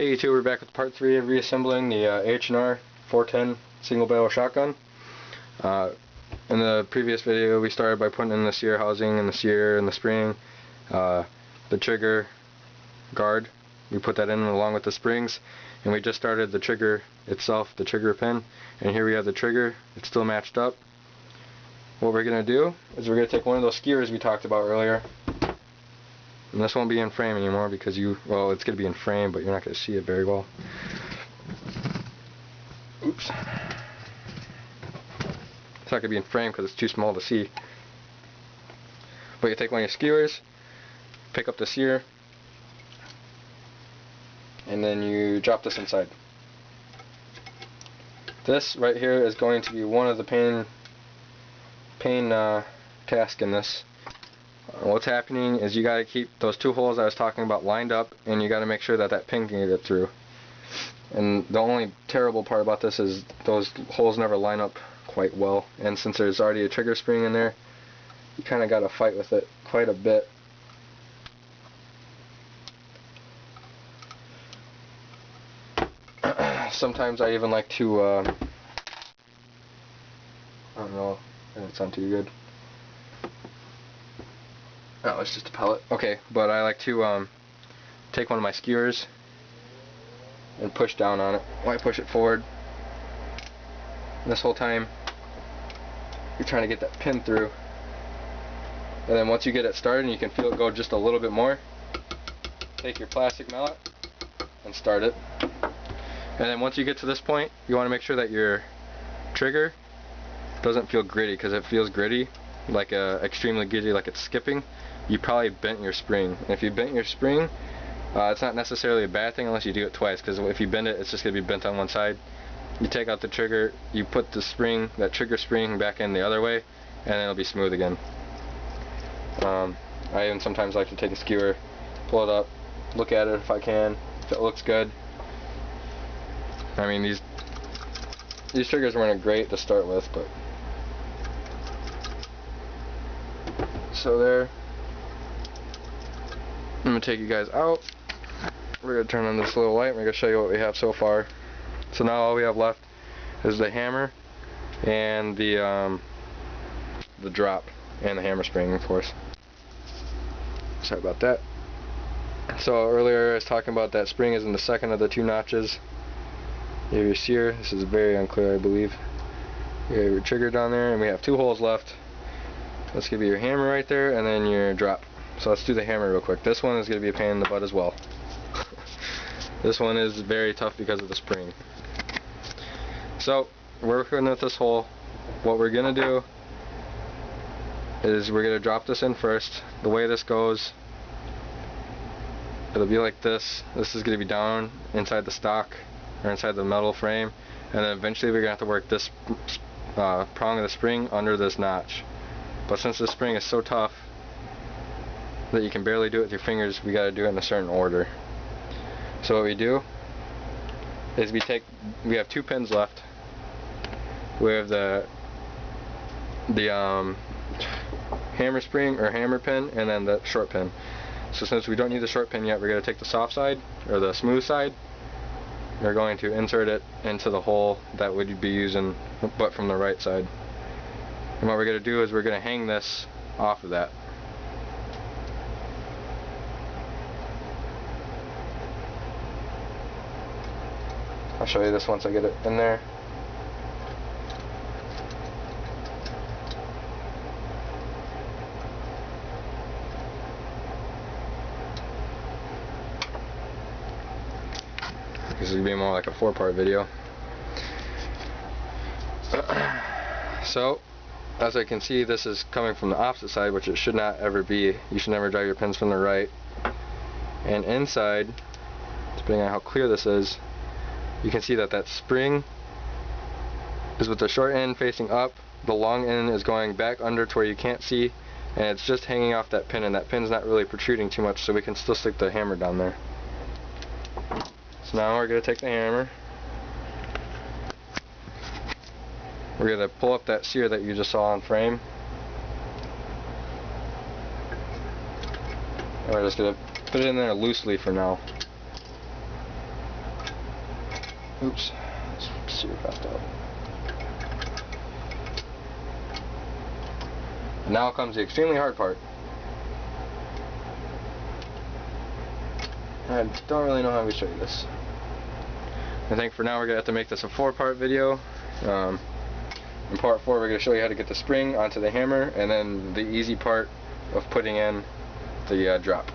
Hey YouTube, we're back with part 3 of reassembling the H&R 410 single barrel shotgun. In the previous video we started by putting in the sear housing and the sear and the spring, the trigger guard. We put that in along with the springs, and we just started the trigger itself, the trigger pin, and here we have the trigger. It's still matched up. What we're going to do is we're going to take one of those skewers we talked about earlier. And this won't be in frame anymore because well, it's going to be in frame, but you're not going to see it very well. Oops. It's not going to be in frame because it's too small to see. But you take one of your skewers, pick up the sear, and then you drop this inside. This right here is going to be one of the pain tasks in this. What's happening is you got to keep those two holes I was talking about lined up, and you got to make sure that that pin can get through. And the only terrible part about this is those holes never line up quite well, and since there's already a trigger spring in there, you kind of got to fight with it quite a bit. Sometimes I even like to I don't know, it doesn't sound too good. Oh, it's just a pellet. Okay, but I like to take one of my skewers and push down on it. Why push it forward? And this whole time you're trying to get that pin through. And then once you get it started and you can feel it go just a little bit more, take your plastic mallet and start it. And then once you get to this point, you want to make sure that your trigger doesn't feel gritty, because if it feels gritty, like extremely gritty, like it's skipping, you probably bent your spring. And if you bent your spring, it's not necessarily a bad thing unless you do it twice, because if you bend it, it's just going to be bent on one side. You take out the trigger, you put the spring, that trigger spring, back in the other way, and then it'll be smooth again. I even sometimes like to take a skewer, pull it up, look at it if I can, if it looks good. I mean, these triggers weren't great to start with, but so there. I'm going to take you guys out. We're going to turn on this little light and we're going to show you what we have so far. So now all we have left is the hammer and the drop and the hammer spring, of course. Sorry about that. So earlier I was talking about that spring is in the second of the two notches. You have your sear. This is very unclear, I believe. You have your trigger down there, and we have two holes left. Let's give you your hammer right there, and then your drop. So let's do the hammer real quick. This one is going to be a pain in the butt as well. This one is very tough because of the spring. So, working with this hole, what we're going to do is we're going to drop this in first. The way this goes, it'll be like this. This is going to be down inside the stock, or inside the metal frame, and then eventually we're going to have to work this prong of the spring under this notch. But since the spring is so tough that you can barely do it with your fingers, we got to do it in a certain order. So what we do is we have two pins left. We have the hammer spring or hammer pin, and then the short pin. So since we don't need the short pin yet, we're going to take the soft side or the smooth side. We're going to insert it into the hole that would be using, but from the right side. And what we're going to do is we're going to hang this off of that. I'll show you this once I get it in there. This is going to be more like a 4-part video. So, as I can see, this is coming from the opposite side, which it should not ever be. You should never drive your pins from the right. And inside, depending on how clear this is, you can see that that spring is with the short end facing up, the long end is going back under to where you can't see, and it's just hanging off that pin, and that pin's not really protruding too much, so we can still stick the hammer down there. So now we're going to take the hammer. We're going to pull up that sear that you just saw on frame. And we're just going to put it in there loosely for now. Oops, super passed out. And now comes the extremely hard part. I don't really know how we show you this. I think for now we're going to have to make this a 4-part video. In part 4 we're going to show you how to get the spring onto the hammer, and then the easy part of putting in the drop.